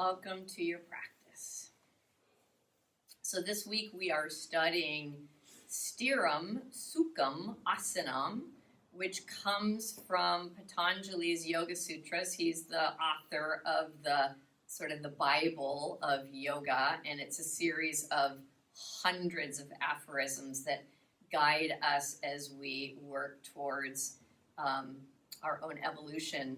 welcome to your practice. So this week we are studying Stiram Sukham Asanam, which comes from Patanjali's Yoga Sutras. He's the author of the Bible of yoga, and it's a series of hundreds of aphorisms that guide us as we work towards our own evolution.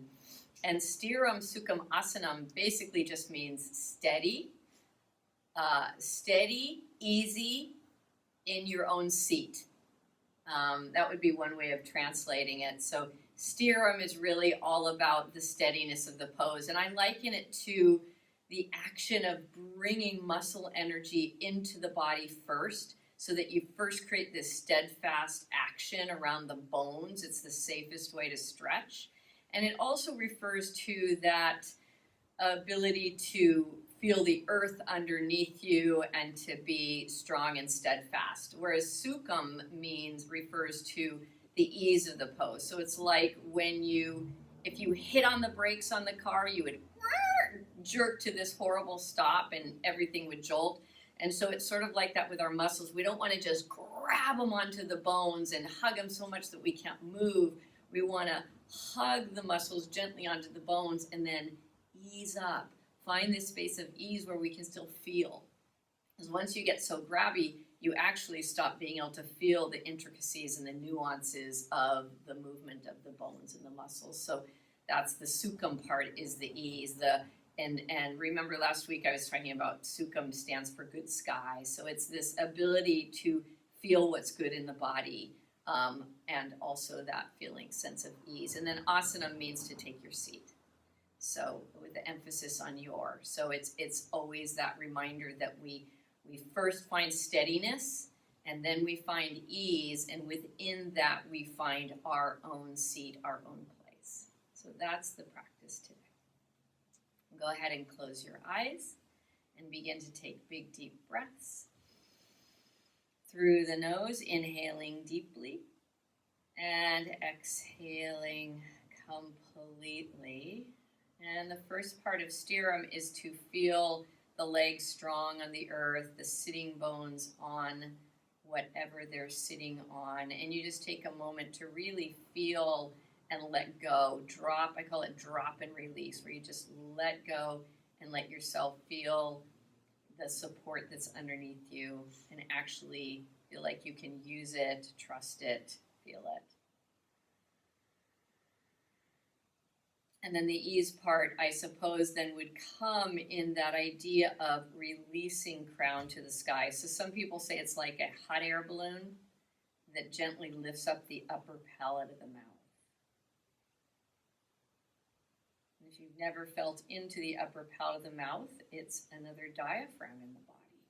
And Stiram Sukham Asanam basically just means steady, easy, in your own seat. That would be one way of translating it. So Stiram is really all about the steadiness of the pose. And I liken it to the action of bringing muscle energy into the body first, so that you first create this steadfast action around the bones. It's the safest way to stretch. And it also refers to that ability to feel the earth underneath you and to be strong and steadfast. Whereas Sukham refers to the ease of the pose. So it's like if you hit on the brakes on the car, you would jerk to this horrible stop and everything would jolt. And so it's sort of like that with our muscles. We don't want to just grab them onto the bones and hug them so much that we can't move. We want to hug the muscles gently onto the bones and then ease up. Find this space of ease where we can still feel. Because once you get so grabby, you actually stop being able to feel the intricacies and the nuances of the movement of the bones and the muscles. So that's the Sukham part, is the ease. And remember last week I was talking about Sukham stands for good sky. So it's this ability to feel what's good in the body, and also that sense of ease. And then asana means to take your seat. So with the emphasis on your. So it's always that reminder that we first find steadiness, and then we find ease, and within that we find our own seat, our own place. So that's the practice today. Go ahead and close your eyes and begin to take big, deep breaths. Through the nose, inhaling deeply and exhaling completely. And the first part of Stiram is to feel the legs strong on the earth, the sitting bones on whatever they're sitting on. And you just take a moment to really feel and let go. Drop, I call it drop and release, where you just let go and let yourself feel the support that's underneath you and actually feel like you can use it, trust it, feel it. And then the ease part, I suppose, then would come in that idea of releasing crown to the sky. So some people say it's like a hot air balloon that gently lifts up the upper palate of the mouth. And if you've never felt into the upper palate of the mouth, it's another diaphragm in the body.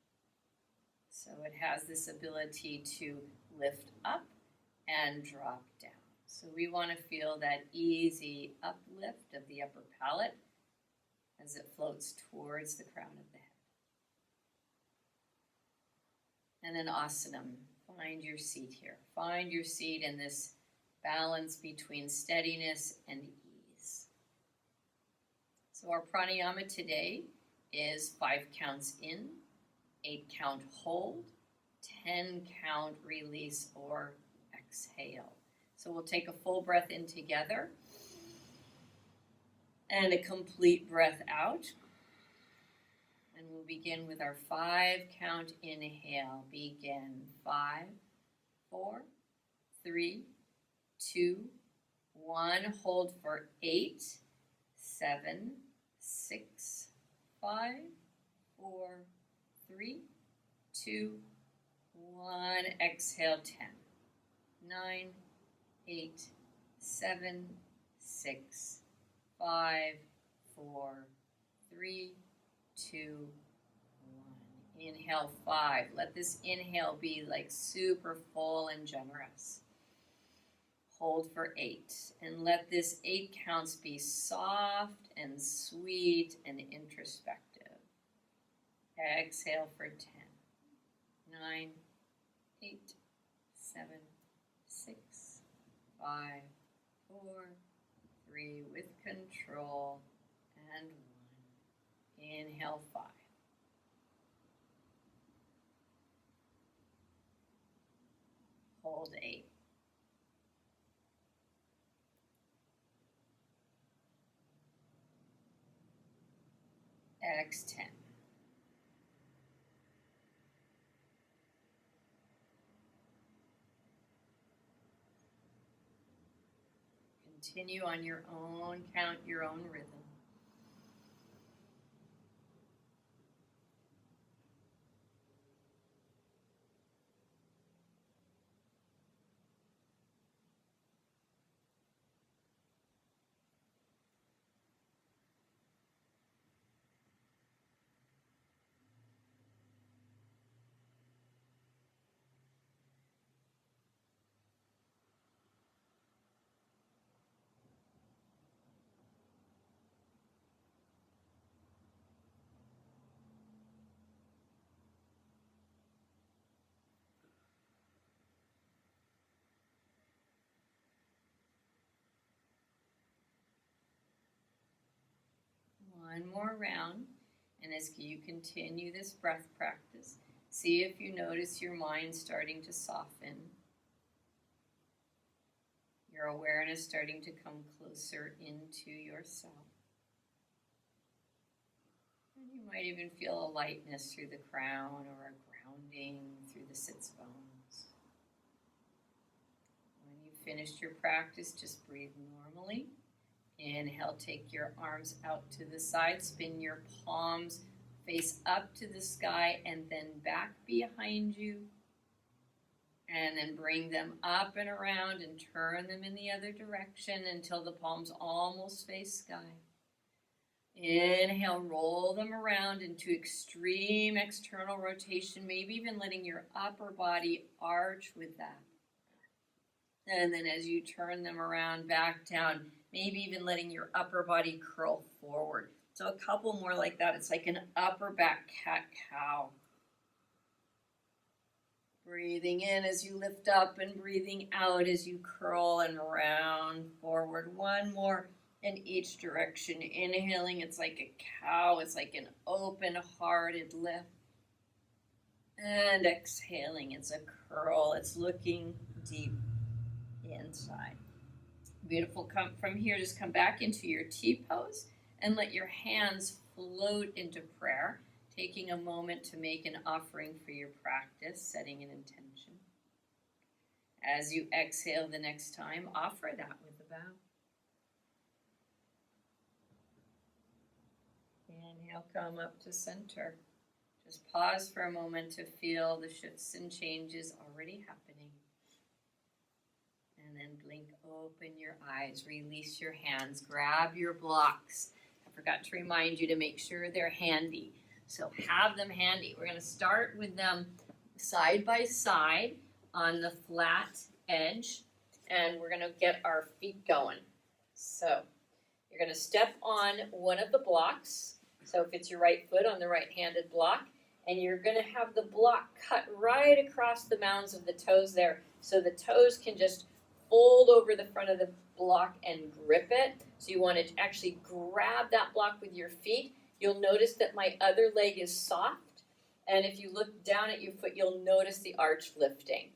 So it has this ability to lift up and drop down. So we want to feel that easy uplift of the upper palate as it floats towards the crown of the head. And then asanam. Find your seat here. Find your seat in this balance between steadiness and ease. So our pranayama today is 5 counts in, 8 count hold, 10 count release or exhale. So we'll take a full breath in together and a complete breath out. And we'll begin with our 5 count inhale. Begin. 5, 4, 3, 2, 1. Hold for 8, 7, 6, 5, 4, 3, 2, 1. Exhale. 10, 9, 8, 7, 6, 5, 4, 3, 2, 1. Inhale 5. Let this inhale be like super full and generous. Hold for 8. And let this 8 counts be soft and sweet and introspective. Exhale for 10, 9, 8, 7, 6, 5, 4, 3, with control, and 1. Inhale 5. Hold 8. X 10. Continue on your own count, your own rhythm. One more round, and as you continue this breath practice, see if you notice your mind starting to soften, your awareness starting to come closer into yourself. And you might even feel a lightness through the crown or a grounding through the sits bones. When you've finished your practice, just breathe normally. Inhale, take your arms out to the side, spin your palms, face up to the sky, and then back behind you. And then bring them up and around and turn them in the other direction until the palms almost face sky. Inhale, roll them around into extreme external rotation, maybe even letting your upper body arch with that. And then as you turn them around back down, maybe even letting your upper body curl forward. So a couple more like that. It's like an upper back cat-cow. Breathing in as you lift up and breathing out as you curl and round forward. One more in each direction. Inhaling, it's like a cow. It's like an open-hearted lift. And exhaling, it's a curl. It's looking deep inside. Beautiful. Come from here, just come back into your T-pose and let your hands float into prayer, taking a moment to make an offering for your practice, setting an intention. As you exhale the next time, offer that with a bow. Inhale, come up to center. Just pause for a moment to feel the shifts and changes already happening. And then blink open your eyes, release your hands, grab your blocks. I forgot to remind you to make sure they're handy. So have them handy. We're going to start with them side by side on the flat edge, and we're going to get our feet going. So you're going to step on one of the blocks. So if it's your right foot on the right-handed block, and you're going to have the block cut right across the mounds of the toes there, so the toes can just fold over the front of the block and grip it. So you want to actually grab that block with your feet. You'll notice that my other leg is soft. And if you look down at your foot, you'll notice the arch lifting.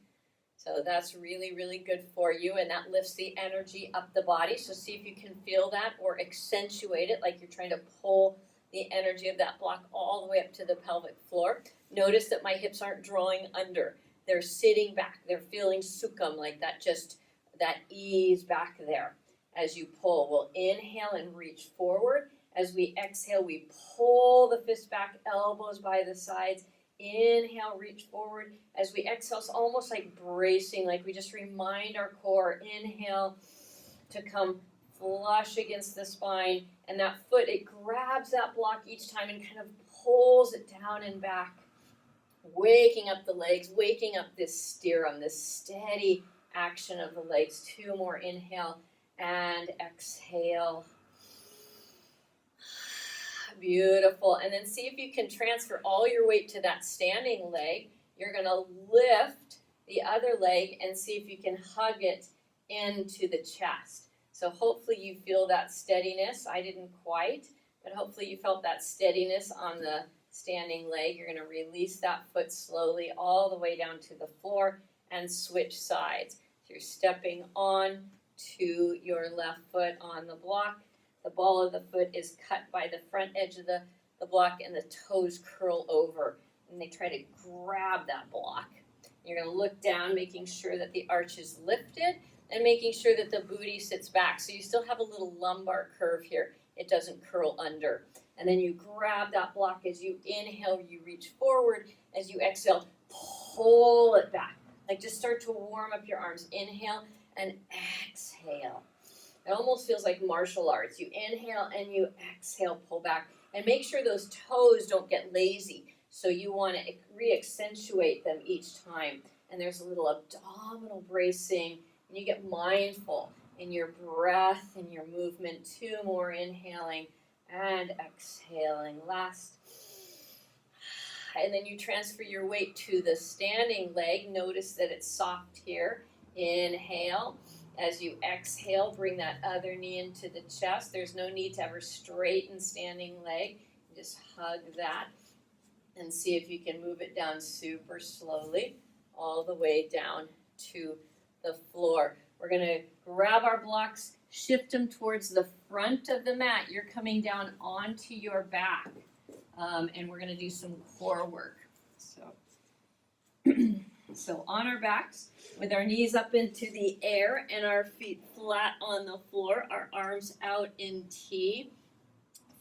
So that's really, really good for you. And that lifts the energy up the body. So see if you can feel that or accentuate it like you're trying to pull the energy of that block all the way up to the pelvic floor. Notice that my hips aren't drawing under. They're sitting back. They're feeling sukham, like that ease back there as you pull. We'll inhale and reach forward. As we exhale, we pull the fists back, elbows by the sides. Inhale, reach forward. As we exhale, it's almost like bracing, like we just remind our core. Inhale to come flush against the spine. And that foot, it grabs that block each time and kind of pulls it down and back. Waking up the legs, waking up this steerum, this steady action of the legs. Two more. Inhale and exhale. Beautiful. And then see if you can transfer all your weight to that standing leg. You're going to lift the other leg and see if you can hug it into the chest. So hopefully you feel that steadiness. I didn't quite, but hopefully you felt that steadiness on the standing leg. You're going to release that foot slowly all the way down to the floor and switch sides. So you're stepping on to your left foot on the block. The ball of the foot is cut by the front edge of the block, and the toes curl over, and they try to grab that block. You're going to look down, making sure that the arch is lifted and making sure that the booty sits back. So you still have a little lumbar curve here. It doesn't curl under. And then you grab that block as you inhale, you reach forward. As you exhale, pull it back. Like just start to warm up your arms. Inhale and exhale. It almost feels like martial arts. You inhale and you exhale, pull back. And make sure those toes don't get lazy. So you want to re-accentuate them each time. And there's a little abdominal bracing. And you get mindful in your breath and your movement. 2 more inhaling and exhaling. Last. And then you transfer your weight to the standing leg. Notice that it's soft here. Inhale. As you exhale, bring that other knee into the chest. There's no need to ever straighten standing leg. Just hug that and see if you can move it down super slowly all the way down to the floor. We're going to grab our blocks, shift them towards the front of the mat. You're coming down onto your back, and we're going to do some core work. So on our backs, with our knees up into the air and our feet flat on the floor, our arms out in T.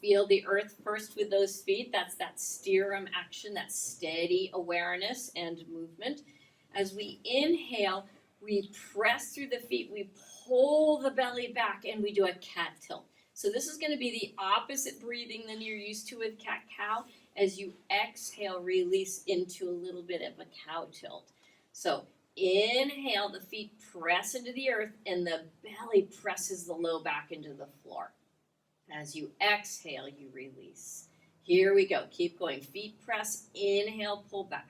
Feel the earth first with those feet. That's that steer-em action, that steady awareness and movement. As we inhale, we press through the feet, we pull the belly back, and we do a cat tilt. So this is going to be the opposite breathing than you're used to with cat-cow. As you exhale, release into a little bit of a cow tilt. So inhale, the feet press into the earth, and the belly presses the low back into the floor. As you exhale, you release. Here we go. Keep going. Feet press. Inhale, pull back.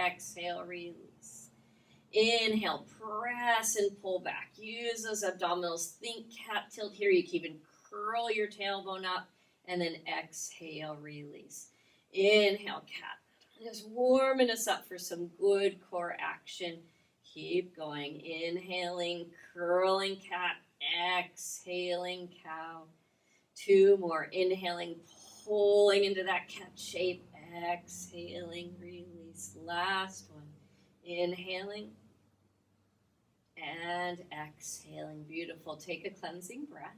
Exhale, release. Inhale, press and pull back. Use those abdominals. Think cat tilt here. You can even curl your tailbone up, and then exhale, release. Inhale, cat. Just warming us up for some good core action. Keep going. Inhaling, curling cat. Exhaling cow. 2 more. Inhaling, pulling into that cat shape. Exhaling, release. Last one. Inhaling and exhaling. Beautiful. Take a cleansing breath.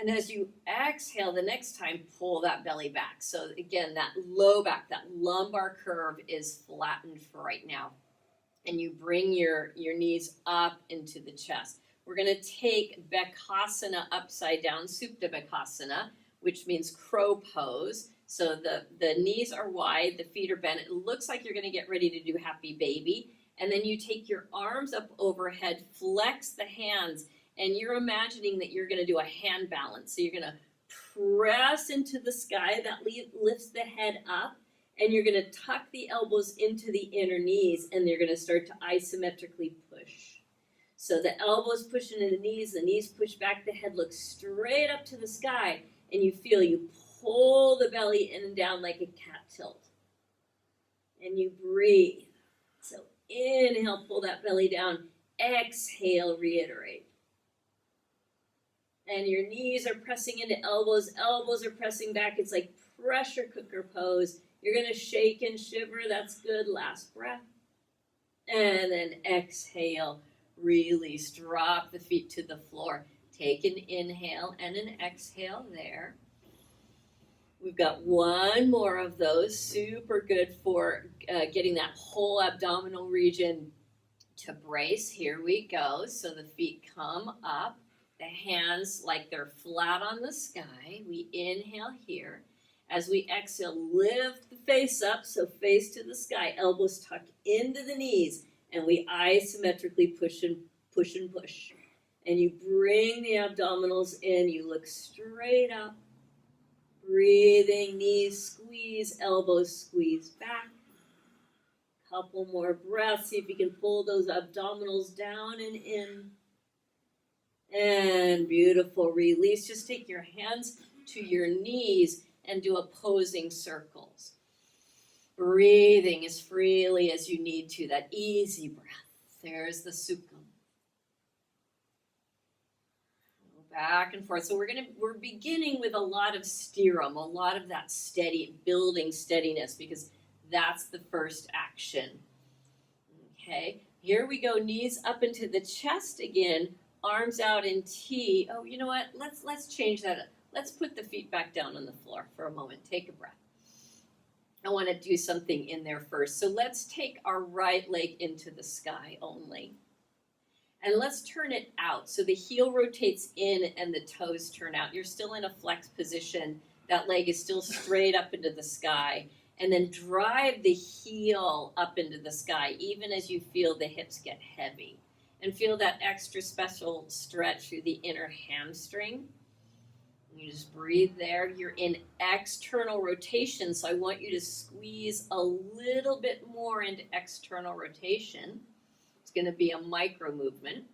And as you exhale, the next time, pull that belly back. So again, that low back, that lumbar curve is flattened for right now. And you bring your knees up into the chest. We're going to take Bekasana upside down, Supta Bekasana, which means crow pose. So the knees are wide, the feet are bent. It looks like you're going to get ready to do happy baby. And then you take your arms up overhead, flex the hands, and you're imagining that you're going to do a hand balance. So you're going to press into the sky. That lifts the head up. And you're going to tuck the elbows into the inner knees. And you're going to start to isometrically push. So the elbows push into the knees push back. The head looks straight up to the sky. And you feel you pull the belly in and down like a cat tilt. And you breathe. So inhale, pull that belly down. Exhale, reiterate. And your knees are pressing into elbows. Elbows are pressing back. It's like pressure cooker pose. You're going to shake and shiver. That's good. Last breath. And then exhale, release. Drop the feet to the floor. Take an inhale and an exhale there. We've got 1 more of those. Super good for getting that whole abdominal region to brace. Here we go. So the feet come up. The hands like they're flat on the sky. We inhale here. As we exhale, lift the face up, so face to the sky. Elbows tuck into the knees. And we isometrically push and push and push. And you bring the abdominals in. You look straight up. Breathing, knees squeeze, elbows squeeze back. Couple more breaths. See if you can pull those abdominals down and in. And beautiful release. Just take your hands to your knees and do opposing circles. Breathing as freely as you need to, that easy breath. There's the sukham. Back and forth. So we're beginning with a lot of stiram, a lot of that steady, building steadiness, because that's the first action. Okay, here we go, knees up into the chest again, arms out in T. Oh, you know what? Let's change that up. Let's put the feet back down on the floor for a moment. Take a breath. I want to do something in there first. So let's take our right leg into the sky only. And let's turn it out. So the heel rotates in and the toes turn out. You're still in a flex position. That leg is still straight up into the sky. And then drive the heel up into the sky, even as you feel the hips get heavy. And feel that extra special stretch through the inner hamstring. You just breathe there. You're in external rotation, so I want you to squeeze a little bit more into external rotation. It's going to be a micro movement.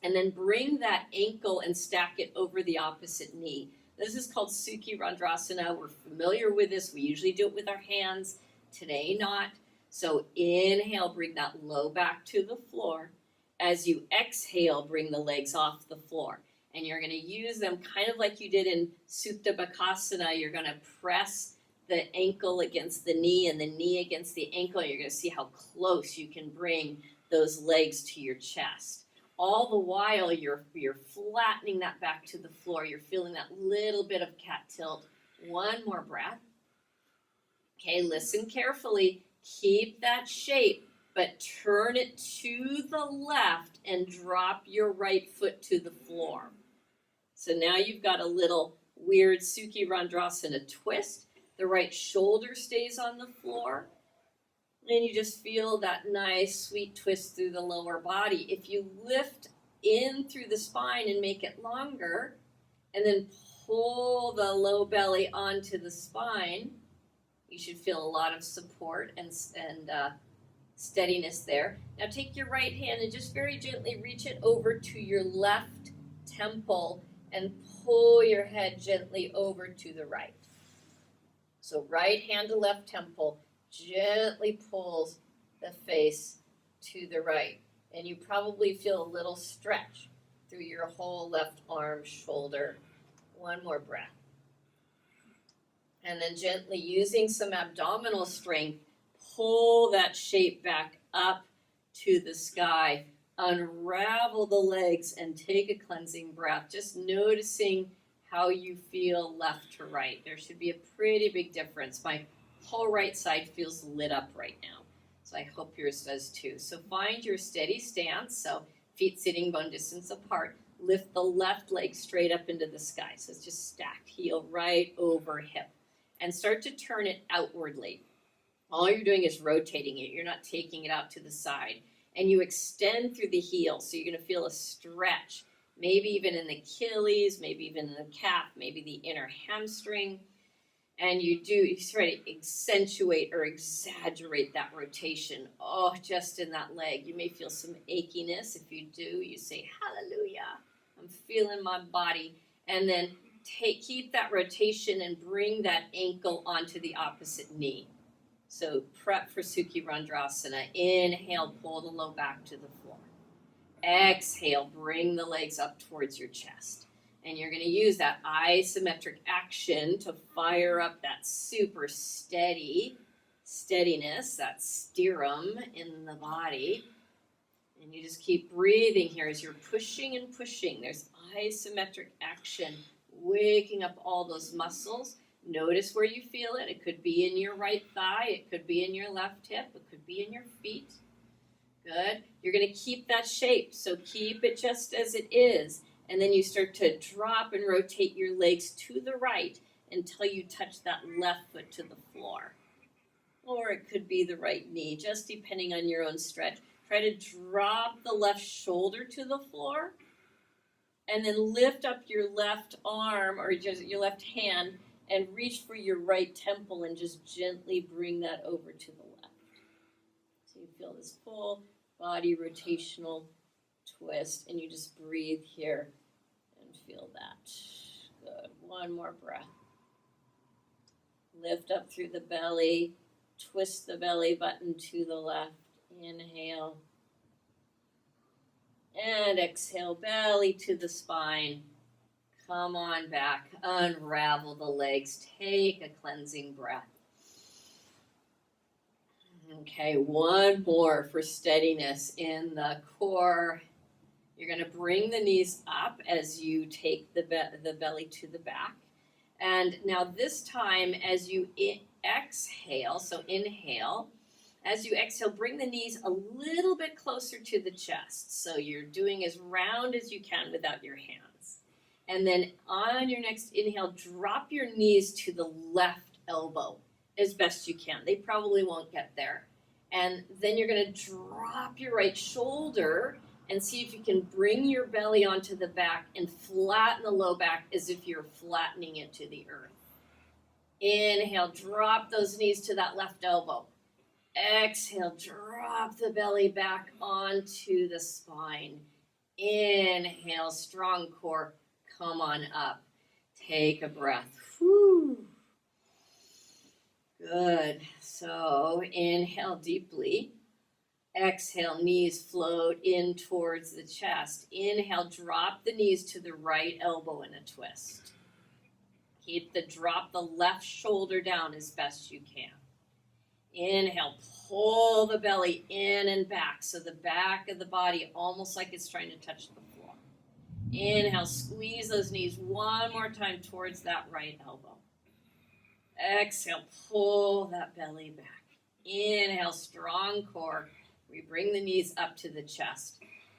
And then bring that ankle and stack it over the opposite knee. This is called Sukhi Randrasana. We're familiar with this. We usually do it with our hands. Today, not. So inhale, bring that low back to the floor. As you exhale, bring the legs off the floor. And you're going to use them kind of like you did in Supta Bakasana. You're going to press the ankle against the knee and the knee against the ankle. You're going to see how close you can bring those legs to your chest. All the while, you're flattening that back to the floor. You're feeling that little bit of cat tilt. One more breath. Okay, listen carefully. Keep that shape, but turn it to the left and drop your right foot to the floor. So now you've got a little weird Sukhi Randrasana twist. The right shoulder stays on the floor. And you just feel that nice, sweet twist through the lower body. If you lift in through the spine and make it longer, and then pull the low belly onto the spine, you should feel a lot of support and steadiness there. Now take your right hand and just very gently reach it over to your left temple and pull your head gently over to the right. So right hand to left temple gently pulls the face to the right. And you probably feel a little stretch through your whole left arm, shoulder. One more breath. And then gently using some abdominal strength, pull that shape back up to the sky. Unravel the legs and take a cleansing breath. Just noticing how you feel left to right. There should be a pretty big difference. My whole right side feels lit up right now. So I hope yours does too. So find your steady stance. So feet sitting bone distance apart. Lift the left leg straight up into the sky. So it's just stacked heel right over hip. And start to turn it outwardly. All you're doing is rotating it. You're not taking it out to the side. And you extend through the heel. So you're going to feel a stretch. Maybe even in the Achilles, maybe even in the calf, maybe the inner hamstring. And you try to accentuate or exaggerate that rotation. Oh, just in that leg. You may feel some achiness. If you do, you say, hallelujah. I'm feeling my body. And then keep that rotation and bring that ankle onto the opposite knee. So prep for Sukhi Randrasana. Inhale, pull the low back to the floor. Exhale, bring the legs up towards your chest. And you're going to use that isometric action to fire up that super steadiness, that stiram in the body. And you just keep breathing here as you're pushing and pushing. There's isometric action, waking up all those muscles. Notice where you feel it. It could be in your right thigh. It could be in your left hip. It could be in your feet. Good. You're going to keep that shape. So keep it just as it is. And then you start to drop and rotate your legs to the right until you touch that left foot to the floor. Or it could be the right knee, just depending on your own stretch. Try to drop the left shoulder to the floor. And then lift up your left arm or just your left hand and reach for your right temple and just gently bring that over to the left. So you feel this full body rotational twist and you just breathe here feel that. Good. One more breath. Lift up through the belly. Twist the belly button to the left. Inhale. And exhale, belly to the spine. Come on back. Unravel the legs. Take a cleansing breath. Okay, one more for steadiness in the core. You're going to bring the knees up as you take the belly to the back. And now this time as you exhale, so inhale, as you exhale, bring the knees a little bit closer to the chest. So you're doing as round as you can without your hands. And then on your next inhale, drop your knees to the left elbow as best you can. They probably won't get there. And then you're going to drop your right shoulder and see if you can bring your belly onto the back and flatten the low back as if you're flattening it to the earth. Inhale, drop those knees to that left elbow. Exhale, drop the belly back onto the spine. Inhale, strong core, come on up. Take a breath. Whew. Good. So inhale deeply. Exhale, knees float in towards the chest. Inhale, drop the knees to the right elbow in a twist. Drop the left shoulder down as best you can. Inhale, pull the belly in and back, so the back of the body almost like it's trying to touch the floor. Inhale, squeeze those knees one more time towards that right elbow. Exhale, pull that belly back. Inhale, strong core. We bring the knees up to the chest,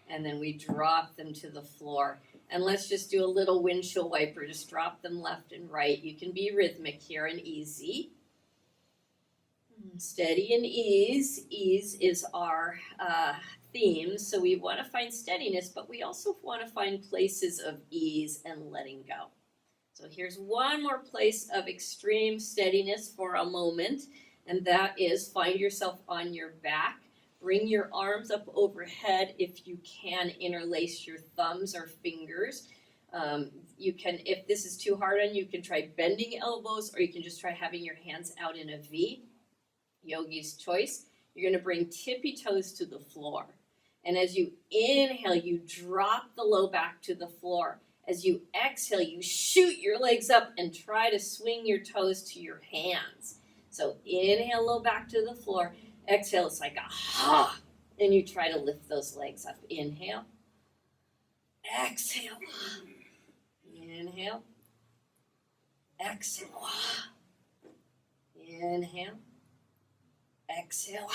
and then we drop them to the floor. And let's just do a little windshield wiper. Just drop them left and right. You can be rhythmic here and easy. Steady and ease. Ease is our theme. So we want to find steadiness, but we also want to find places of ease and letting go. So here's one more place of extreme steadiness for a moment, and that is find yourself on your back. Bring your arms up overhead. If you can, interlace your thumbs or fingers. You can, if this is too hard on you, you can try bending elbows, or you can just try having your hands out in a V. Yogi's choice. You're going to bring tippy toes to the floor. And as you inhale, you drop the low back to the floor. As you exhale, you shoot your legs up and try to swing your toes to your hands. So inhale, low back to the floor. Exhale, it's like a ha, and you try to lift those legs up. Inhale. Exhale. Inhale. Exhale. Inhale. Exhale.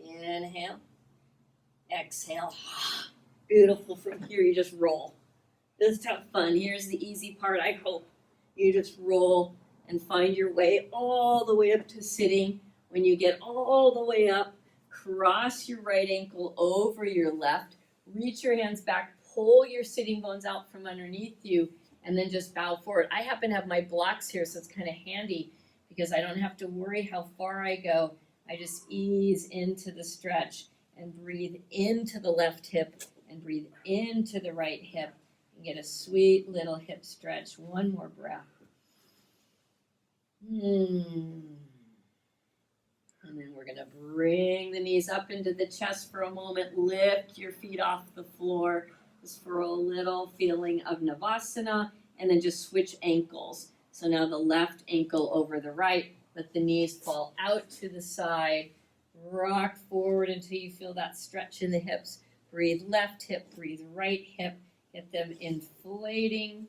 Inhale. Exhale. Beautiful. From here, you just roll. Just have fun. Here's the easy part, I hope. You just roll and find your way all the way up to sitting. When you get all the way up, cross your right ankle over your left. Reach your hands back. Pull your sitting bones out from underneath you. And then just bow forward. I happen to have my blocks here, so it's kind of handy because I don't have to worry how far I go. I just ease into the stretch and breathe into the left hip and breathe into the right hip and get a sweet little hip stretch. One more breath. And then we're going to bring the knees up into the chest for a moment. Lift your feet off the floor just for a little feeling of Navasana. And then just switch ankles. So now the left ankle over the right. Let the knees fall out to the side. Rock forward until you feel that stretch in the hips. Breathe left hip, breathe right hip. Get them inflating.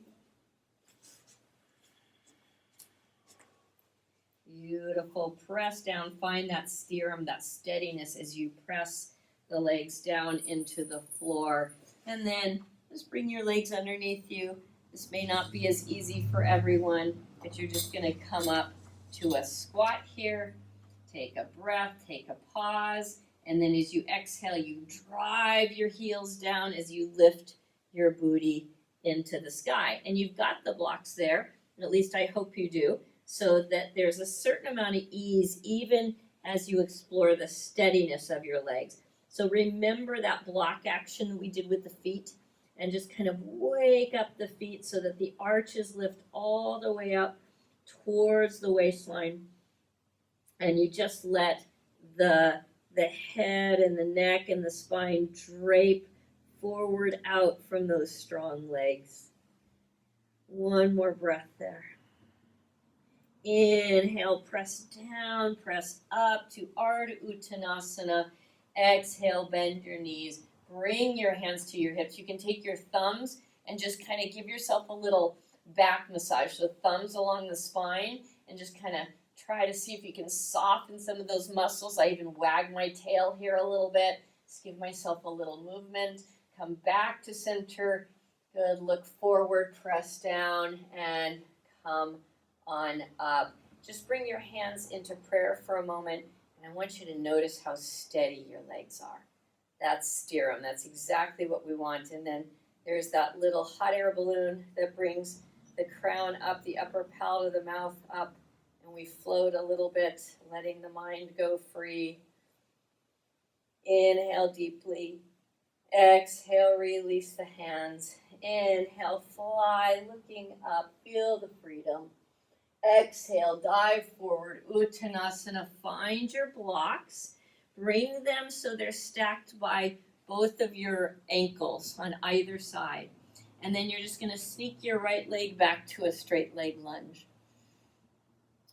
Beautiful. Press down. Find that steerum, that steadiness as you press the legs down into the floor. And then just bring your legs underneath you. This may not be as easy for everyone, but you're just going to come up to a squat here. Take a breath, take a pause, and then as you exhale, you drive your heels down as you lift your booty into the sky. And you've got the blocks there, at least I hope you do, so that there's a certain amount of ease even as you explore the steadiness of your legs. So remember that block action we did with the feet, and just kind of wake up the feet so that the arches lift all the way up towards the waistline. And you just let the head and the neck and the spine drape forward out from those strong legs. One more breath there. Inhale, press down, press up to Ardha Uttanasana. Exhale, bend your knees. Bring your hands to your hips. You can take your thumbs and just kind of give yourself a little back massage. So thumbs along the spine and just kind of try to see if you can soften some of those muscles. I even wag my tail here a little bit. Just give myself a little movement. Come back to center. Good. Look forward, press down, and come on up. Just bring your hands into prayer for a moment, and I want you to notice how steady your legs are. That's steer 'em. That's exactly what we want. And then there's that little hot air balloon that brings the crown up, the upper palate of the mouth up, and we float a little bit, letting the mind go free. Inhale deeply. Exhale, release the hands. Inhale, fly, looking up, feel the freedom. Exhale, dive forward, Uttanasana. Find your blocks. Bring them so they're stacked by both of your ankles on either side. And then you're just going to sneak your right leg back to a straight leg lunge.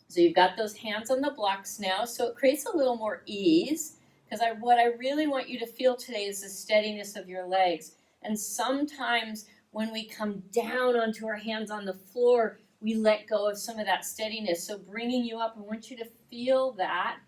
So you've got those hands on the blocks now, so it creates a little more ease, because what I really want you to feel today is the steadiness of your legs. And sometimes when we come down onto our hands on the floor, we let go of some of that steadiness. So bringing you up, I want you to feel that.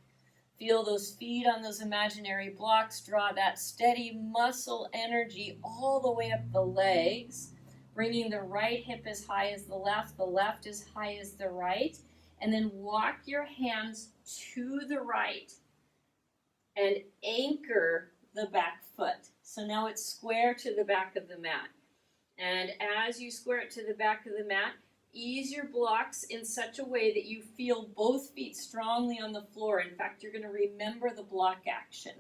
Feel those feet on those imaginary blocks. Draw that steady muscle energy all the way up the legs. Bringing the right hip as high as the left as high as the right. And then walk your hands to the right and anchor the back foot. So now it's square to the back of the mat. And as you square it to the back of the mat, ease your blocks in such a way that you feel both feet strongly on the floor. In fact, you're going to remember the block action.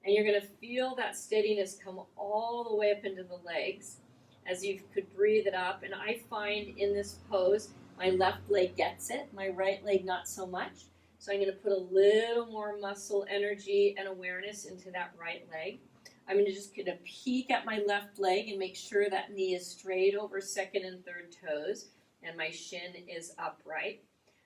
And you're going to feel that steadiness come all the way up into the legs as you could breathe it up. And I find in this pose, my left leg gets it, my right leg not so much. So I'm going to put a little more muscle energy and awareness into that right leg. I'm just going to peek at my left leg and make sure that knee is straight over second and third toes and my shin is upright.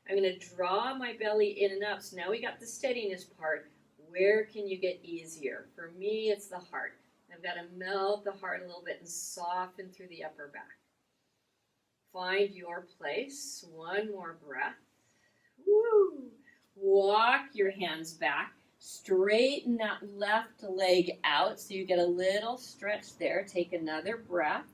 I'm going to draw my belly in and up. So now we got the steadiness part. Where can you get easier? For me, it's the heart. I've got to melt the heart a little bit and soften through the upper back. Find your place. One more breath. Woo! Walk your hands back. Straighten that left leg out so you get a little stretch there. Take another breath.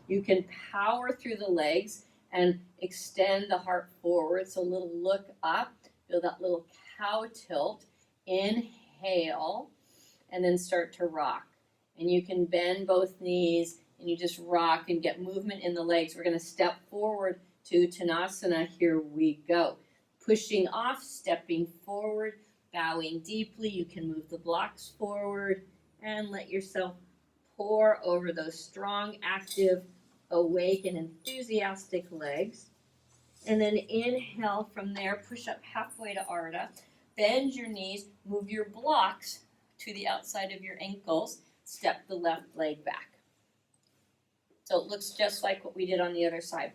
You can power through the legs and extend the heart forward. So a little look up. Feel that little cow tilt. Inhale and then start to rock. And you can bend both knees and you just rock and get movement in the legs. We're going to step forward to Uttanasana. Here we go. Pushing off, stepping forward, bowing deeply. You can move the blocks forward and let yourself pour over those strong, active, awake, and enthusiastic legs. And then inhale from there, push up halfway to Ardha. Bend your knees, move your blocks to the outside of your ankles. Step the left leg back. So it looks just like what we did on the other side.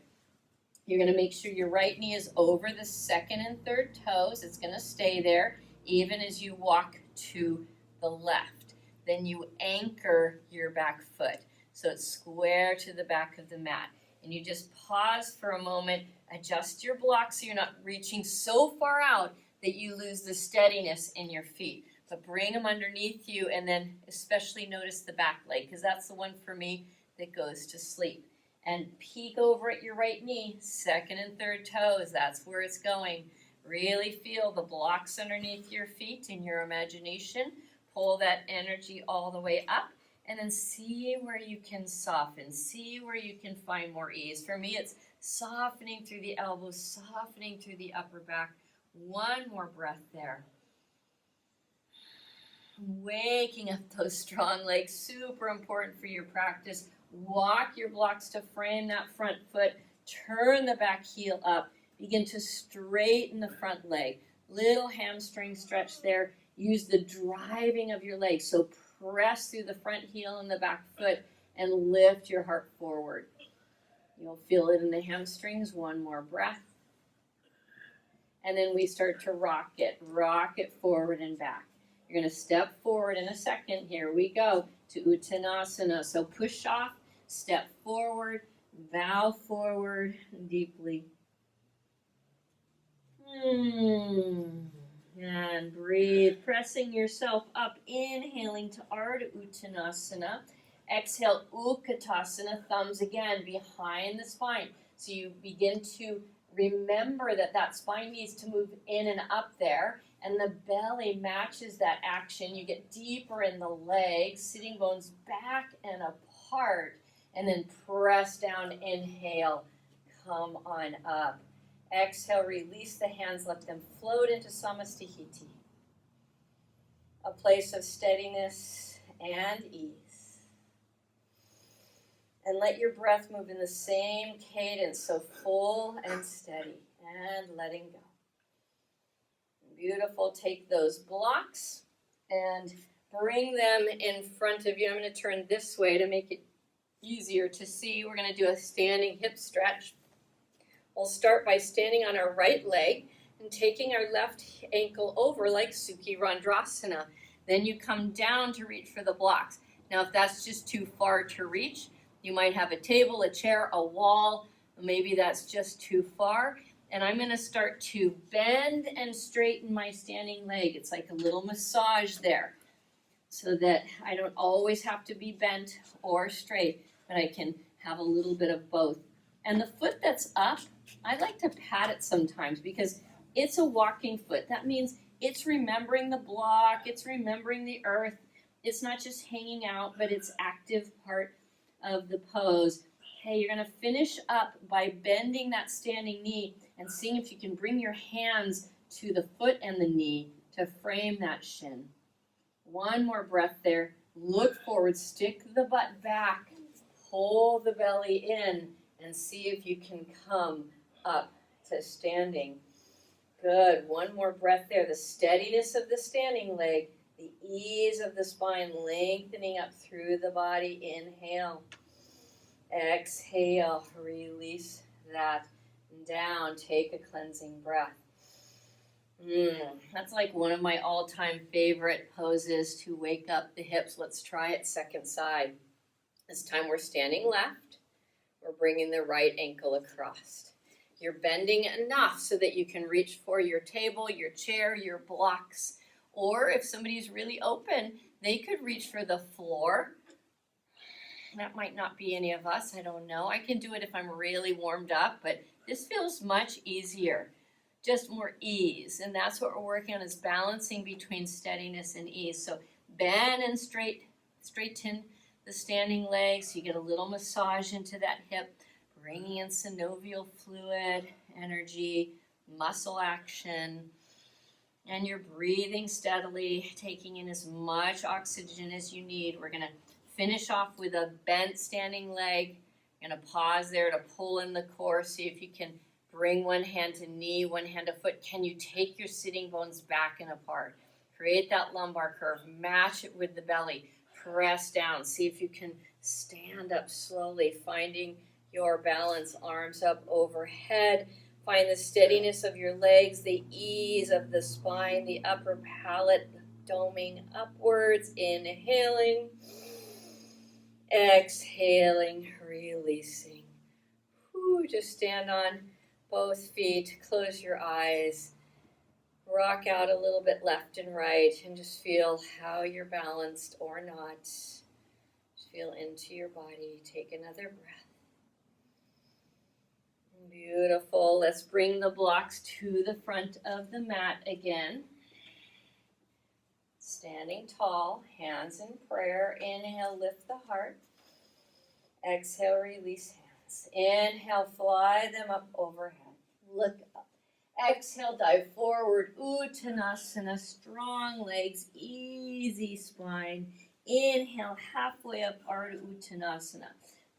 You're going to make sure your right knee is over the second and third toes. It's going to stay there even as you walk to the left. Then you anchor your back foot so it's square to the back of the mat. And you just pause for a moment, adjust your blocks so you're not reaching so far out that you lose the steadiness in your feet. But bring them underneath you and then especially notice the back leg because that's the one for me that goes to sleep. And peek over at your right knee, second and third toes, that's where it's going. Really feel the blocks underneath your feet in your imagination. Pull that energy all the way up and then see where you can soften. See where you can find more ease. For me, it's softening through the elbows, softening through the upper back. One more breath there. Waking up those strong legs, super important for your practice. Walk your blocks to frame that front foot. Turn the back heel up. Begin to straighten the front leg. Little hamstring stretch there. Use the driving of your legs. So press through the front heel and the back foot and lift your heart forward. You'll feel it in the hamstrings. One more breath. And then we start to rock it forward and back. You're going to step forward in a second. Here we go to Uttanasana. So push off, step forward, bow forward deeply. And breathe, pressing yourself up, inhaling to Ardha Uttanasana. Exhale, Utkatasana, thumbs again behind the spine. So you begin to remember that that spine needs to move in and up there, and the belly matches that action. You get deeper in the legs, sitting bones back and apart, and then press down, inhale, come on up. Exhale, release the hands, let them float into Samastihiti, a place of steadiness and ease. And let your breath move in the same cadence, so full and steady, and letting go. Beautiful. Take those blocks and bring them in front of you. I'm going to turn this way to make it easier to see. We're going to do a standing hip stretch. We'll start by standing on our right leg and taking our left ankle over like Sukhi Randrasana. Then you come down to reach for the blocks. Now, if that's just too far to reach, you might have a table, a chair, a wall. Maybe that's just too far. And I'm going to start to bend and straighten my standing leg. It's like a little massage there, so that I don't always have to be bent or straight, but I can have a little bit of both. And the foot that's up, I like to pat it sometimes because it's a walking foot. That means it's remembering the block, it's remembering the earth. It's not just hanging out, but it's active part of the pose. Okay, you're going to finish up by bending that standing knee and seeing if you can bring your hands to the foot and the knee to frame that shin. One more breath there. Look forward, stick the butt back, pull the belly in, and see if you can come up to standing. Good. One more breath there. The steadiness of the standing leg, the ease of the spine lengthening up through the body. Inhale. Exhale. Release that down. Take a cleansing breath. That's like one of my all-time favorite poses to wake up the hips. Let's try it second side. This time we're standing left. We're bringing the right ankle across. You're bending enough so that you can reach for your table, your chair, your blocks. Or if somebody's really open, they could reach for the floor. That might not be any of us, I don't know. I can do it if I'm really warmed up, but this feels much easier. Just more ease. And that's what we're working on, is balancing between steadiness and ease. So bend and straighten the standing legs. So you get a little massage into that hip, bringing in synovial fluid, energy, muscle action. And you're breathing steadily, taking in as much oxygen as you need. We're going to finish off with a bent standing leg. You're going to pause there to pull in the core. See if you can bring one hand to knee, one hand to foot. Can you take your sitting bones back and apart? Create that lumbar curve. Match it with the belly. Press down. See if you can stand up slowly, finding your balance. Arms up overhead. Find the steadiness of your legs, the ease of the spine, the upper palate doming upwards. Inhaling. Exhaling. Releasing. Just stand on both feet. Close your eyes. Rock out a little bit left and right and just feel how you're balanced or not. Just feel into your body. Take another breath. Beautiful. Let's bring the blocks to the front of the mat again. Standing tall, hands in prayer. Inhale, lift the heart. Exhale, release hands. Inhale, fly them up overhead. Look up. Exhale, dive forward. Uttanasana, strong legs, easy spine. Inhale, halfway up, Ardha Uttanasana.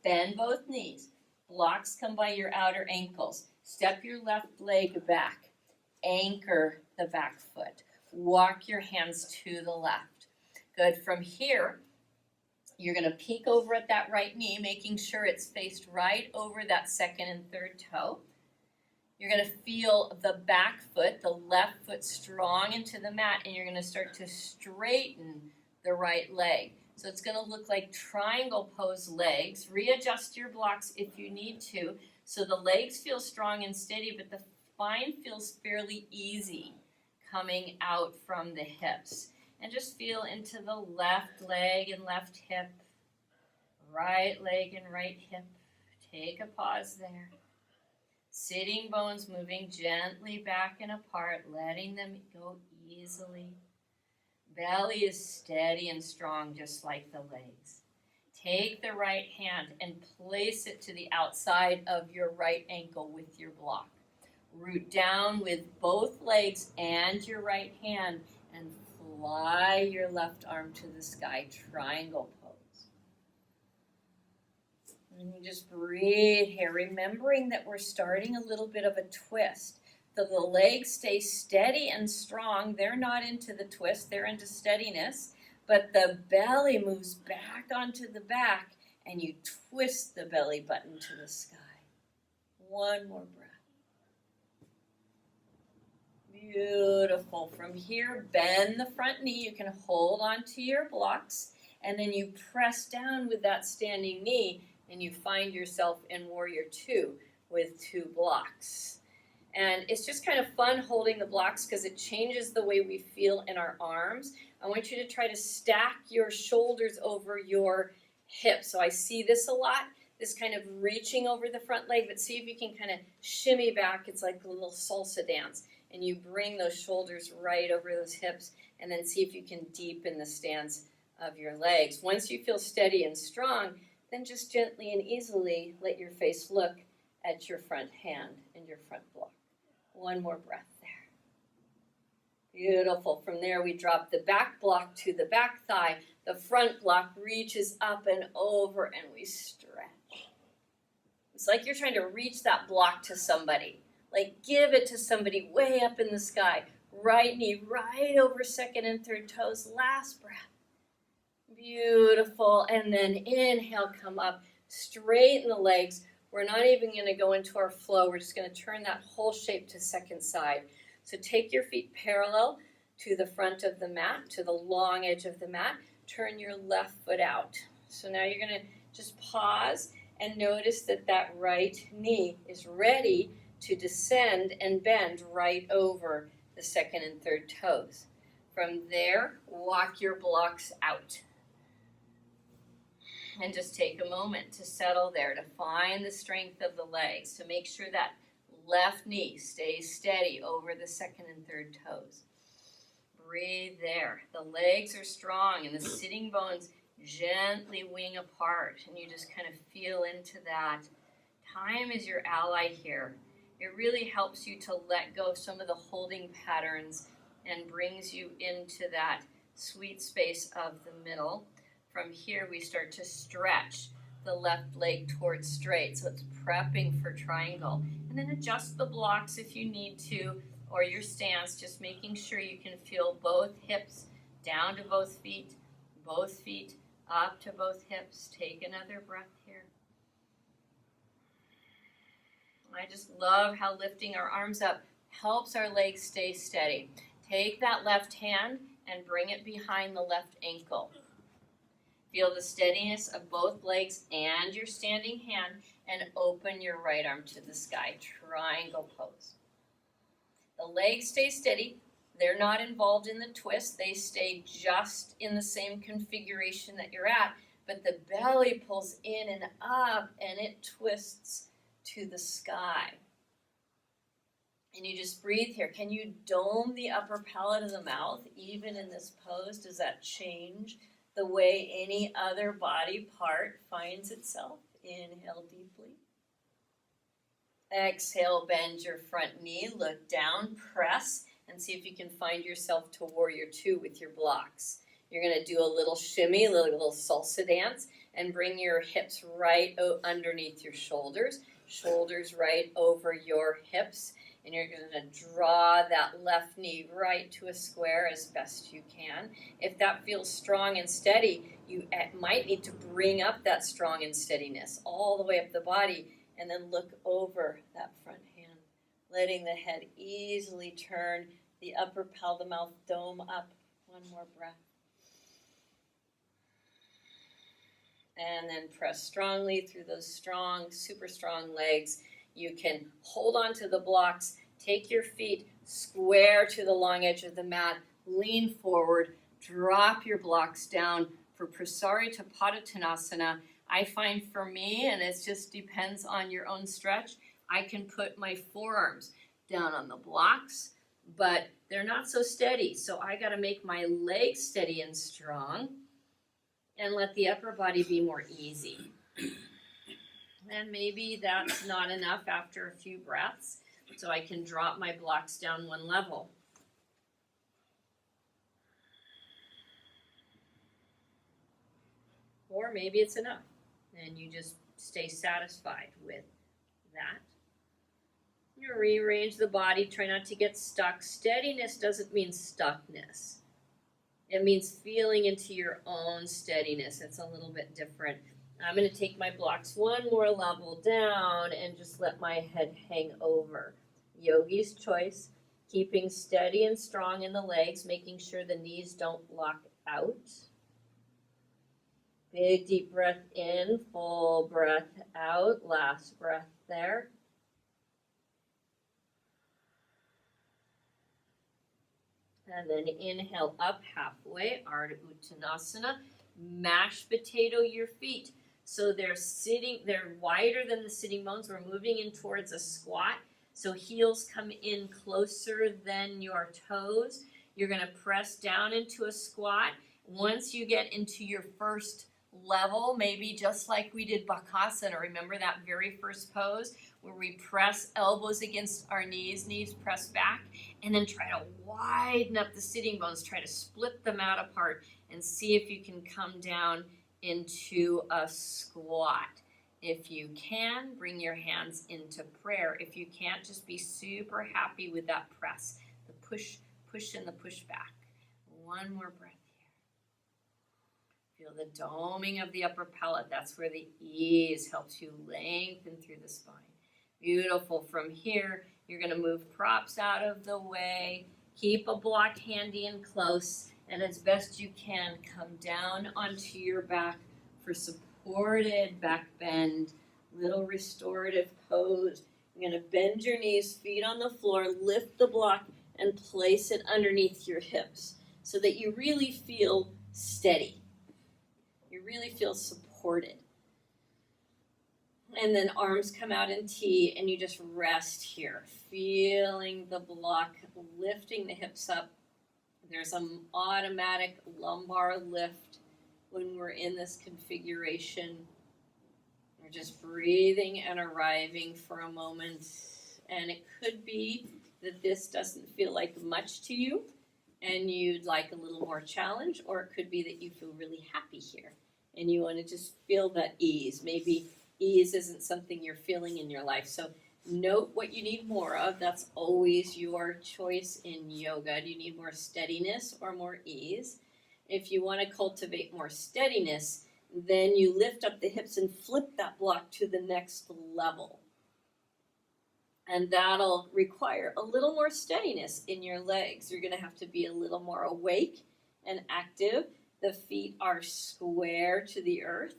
Bend both knees. Blocks come by your outer ankles. Step your left leg back. Anchor the back foot. Walk your hands to the left. Good. From here, you're going to peek over at that right knee, making sure it's faced right over that second and third toe. You're going to feel the back foot, the left foot strong into the mat, and you're going to start to straighten the right leg. So it's going to look like triangle pose legs. Readjust your blocks if you need to, so the legs feel strong and steady, but the spine feels fairly easy coming out from the hips. And just feel into the left leg and left hip, right leg and right hip. Take a pause there. Sitting bones moving gently back and apart, letting them go easily. Belly is steady and strong, just like the legs. Take the right hand and place it to the outside of your right ankle with your block. Root down with both legs and your right hand and fly your left arm to the sky, triangle pose. And you just breathe here, remembering that we're starting a little bit of a twist. The legs stay steady and strong. They're not into the twist, they're into steadiness. But the belly moves back onto the back, and you twist the belly button to the sky. One more breath. Beautiful. From here, bend the front knee. You can hold onto your blocks, and then you press down with that standing knee, and you find yourself in Warrior Two with 2 blocks. And it's just kind of fun holding the blocks because it changes the way we feel in our arms. I want you to try to stack your shoulders over your hips. So I see this a lot, this kind of reaching over the front leg, but see if you can kind of shimmy back. It's like a little salsa dance. And you bring those shoulders right over those hips, and then see if you can deepen the stance of your legs. Once you feel steady and strong, then just gently and easily let your face look at your front hand and your front block. One more breath there. Beautiful. From there, we drop the back block to the back thigh. The front block reaches up and over, and we stretch. It's like you're trying to reach that block to somebody. Like give it to somebody way up in the sky. Right knee right over second and third toes. Last breath. Beautiful. And then inhale, come up. Straighten the legs. We're not even going to go into our flow. We're just going to turn that whole shape to second side. So take your feet parallel to the front of the mat, to the long edge of the mat. Turn your left foot out. So now you're going to just pause and notice that that right knee is ready to descend and bend right over the second and third toes. From there, walk your blocks out. And just take a moment to settle there, to find the strength of the legs, to make sure that left knee stays steady over the second and third toes. Breathe there. The legs are strong and the sitting bones gently wing apart, and you just kind of feel into that. Time is your ally here. It really helps you to let go some of the holding patterns and brings you into that sweet space of the middle. From here, we start to stretch the left leg towards straight, so it's prepping for triangle. And then adjust the blocks if you need to, or your stance, just making sure you can feel both hips down to both feet up to both hips. Take another breath here. I just love how lifting our arms up helps our legs stay steady. Take that left hand and bring it behind the left ankle. Feel the steadiness of both legs and your standing hand, and open your right arm to the sky, triangle pose. The legs stay steady. They're not involved in the twist. They stay just in the same configuration that you're at, but the belly pulls in and up, and it twists to the sky. And you just breathe here. Can you dome the upper palate of the mouth even in this pose? Does that change the way any other body part finds itself? Inhale deeply. Exhale, bend your front knee, look down, press, and see if you can find yourself to Warrior Two with your blocks. You're going to do a little shimmy, a little salsa dance, and bring your hips right underneath your shoulders. Shoulders right over your hips. And you're going to draw that left knee right to a square as best you can. If that feels strong and steady, you might need to bring up that strong and steadiness all the way up the body and then look over that front hand, letting the head easily turn, the upper pelvic mouth dome up. One more breath. And then press strongly through those strong, super strong legs. You can hold on to the blocks, take your feet square to the long edge of the mat, lean forward, drop your blocks down for Prasari Tapatatanasana. I find for me, and it just depends on your own stretch, I can put my forearms down on the blocks, but they're not so steady. So I got to make my legs steady and strong and let the upper body be more easy. And maybe that's not enough after a few breaths, so I can drop my blocks down one level. Or maybe it's enough, and you just stay satisfied with that. You rearrange the body, try not to get stuck. Steadiness doesn't mean stuckness. It means feeling into your own steadiness. It's a little bit different. I'm going to take my blocks one more level down and just let my head hang over. Yogi's choice, keeping steady and strong in the legs, making sure the knees don't lock out. Big deep breath in, full breath out, last breath there. And then inhale up halfway, Ardha Uttanasana. Mashed potato your feet. So they're wider than the sitting bones. We're moving in towards a squat. So heels come in closer than your toes. You're going to press down into a squat. Once you get into your first level, maybe just like we did Bakasana, remember that very first pose where we press elbows against our knees press back, and then try to widen up the sitting bones, try to split them out apart, and see if you can come down into a squat. If you can, bring your hands into prayer. If you can't, just be super happy with that press, the push and the push back. One more breath here. Feel the doming of the upper pelvis. That's where the ease helps you lengthen through the spine. Beautiful. From here, you're going to move props out of the way. Keep a block handy and close. And as best you can, come down onto your back for supported back bend. Little restorative pose. You're going to bend your knees, feet on the floor, lift the block, and place it underneath your hips so that you really feel steady. You really feel supported. And then arms come out in T, and you just rest here, feeling the block, lifting the hips up. There's an automatic lumbar lift when we're in this configuration. We're just breathing and arriving for a moment. And it could be that this doesn't feel like much to you and you'd like a little more challenge, or it could be that you feel really happy here and you want to just feel that ease. Maybe ease isn't something you're feeling in your life. So note what you need more of. That's always your choice in yoga. Do you need more steadiness or more ease? If you want to cultivate more steadiness, then you lift up the hips and flip that block to the next level. And that'll require a little more steadiness in your legs. You're going to have to be a little more awake and active. The feet are square to the earth.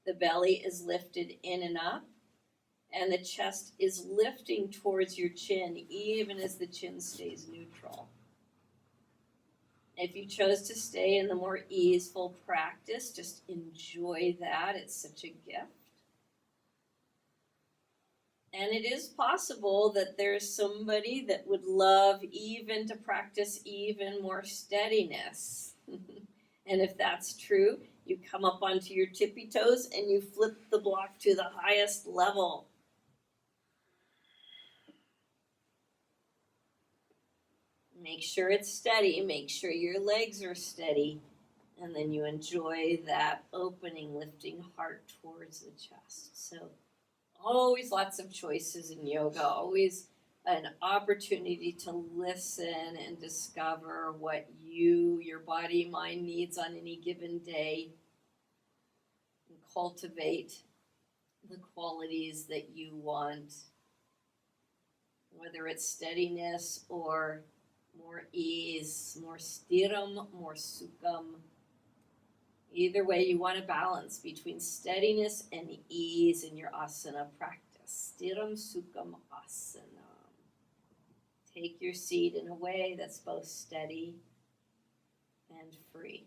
The belly is lifted in and up. And the chest is lifting towards your chin, even as the chin stays neutral. If you chose to stay in the more easeful practice, just enjoy that. It's such a gift. And it is possible that there's somebody that would love even to practice even more steadiness. And if that's true, you come up onto your tippy toes and you flip the block to the highest level. Make sure it's steady. Make sure your legs are steady. And then you enjoy that opening, lifting heart towards the chest. So always lots of choices in yoga, always an opportunity to listen and discover what your body, mind needs on any given day, and cultivate the qualities that you want, whether it's steadiness or more ease, more stiram, more sukham. Either way, you want a balance between steadiness and ease in your asana practice. Stiram sukham asana. Take your seat in a way that's both steady and free.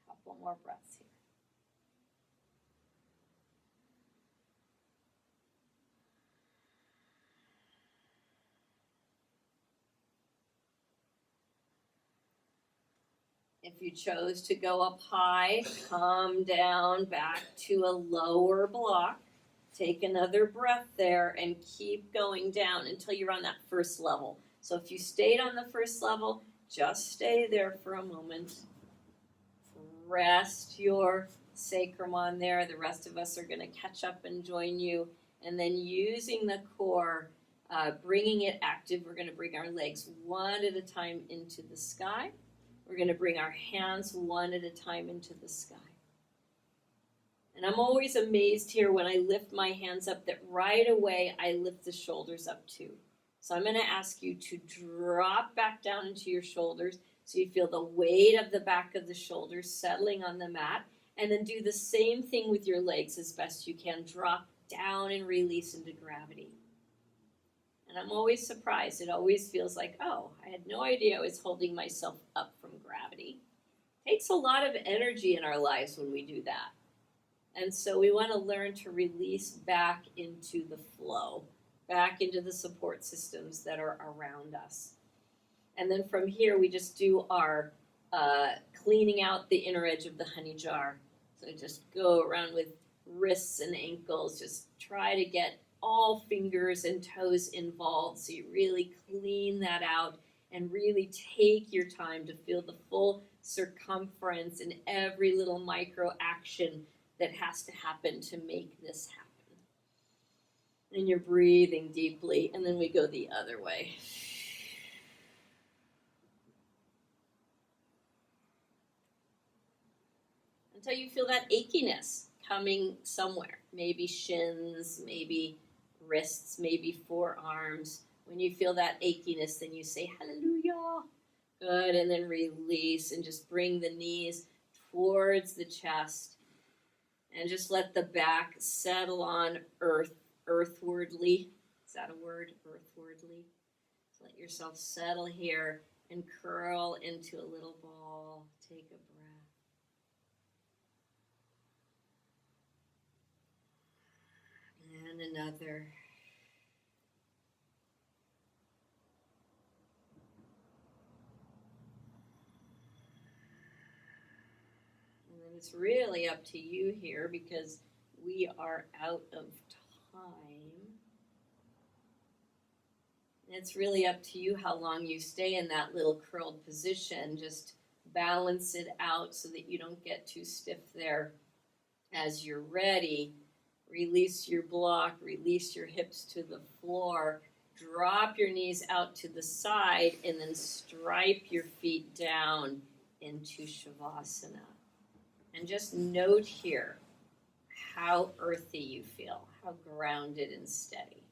Couple more breaths here. If you chose to go up high, come down back to a lower block. Take another breath there and keep going down until you're on that first level. So if you stayed on the first level, just stay there for a moment. Rest your sacrum on there. The rest of us are going to catch up and join you. And then using the core, bringing it active, we're going to bring our legs one at a time into the sky. We're going to bring our hands one at a time into the sky. And I'm always amazed here when I lift my hands up that right away I lift the shoulders up too. So I'm going to ask you to drop back down into your shoulders so you feel the weight of the back of the shoulders settling on the mat. And then do the same thing with your legs as best you can. Drop down and release into gravity. And I'm always surprised. It always feels like, oh, I had no idea I was holding myself up from gravity. It takes a lot of energy in our lives when we do that. And so we want to learn to release back into the flow, back into the support systems that are around us. And then from here, we just do our cleaning out the inner edge of the honey jar. So just go around with wrists and ankles. Just try to get all fingers and toes involved so you really clean that out and really take your time to feel the full circumference and every little micro action that has to happen to make this happen. And you're breathing deeply, and then we go the other way. Until you feel that achiness coming somewhere. Maybe shins, maybe wrists, maybe forearms. When you feel that achiness, then you say, hallelujah. Good, and then release and just bring the knees towards the chest. And just let the back settle on earthwardly. Is that a word? Earthwardly. So let yourself settle here and curl into a little ball. Take a breath. And another. And then it's really up to you here because we are out of time. It's really up to you how long you stay in that little curled position. Just balance it out so that you don't get too stiff there. As you're ready, release your block, release your hips to the floor, drop your knees out to the side, and then stripe your feet down into Shavasana. And just note here how earthy you feel, how grounded and steady.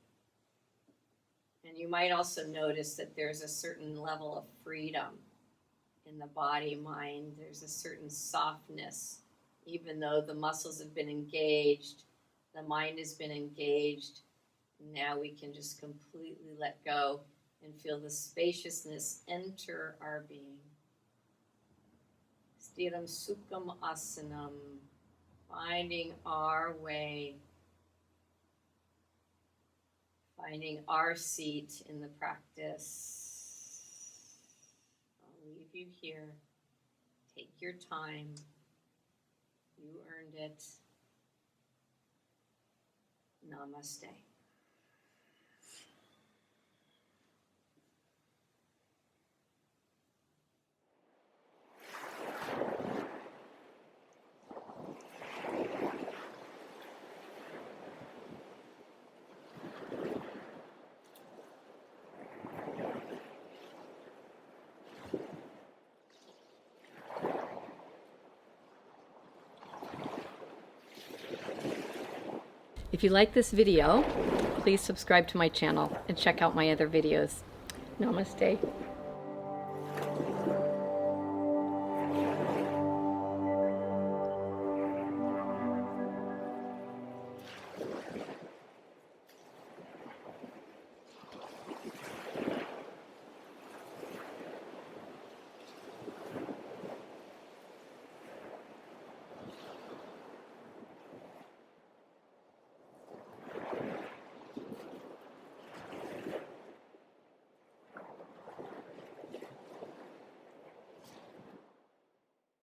And you might also notice that there's a certain level of freedom in the body, mind. There's a certain softness, even though the muscles have been engaged, the mind has been engaged. Now we can just completely let go and feel the spaciousness enter our being. Stiram sukham asanam, finding our way, finding our seat in the practice. I'll leave you here. Take your time. You earned it. Namaste. If you like this video, please subscribe to my channel and check out my other videos. Namaste.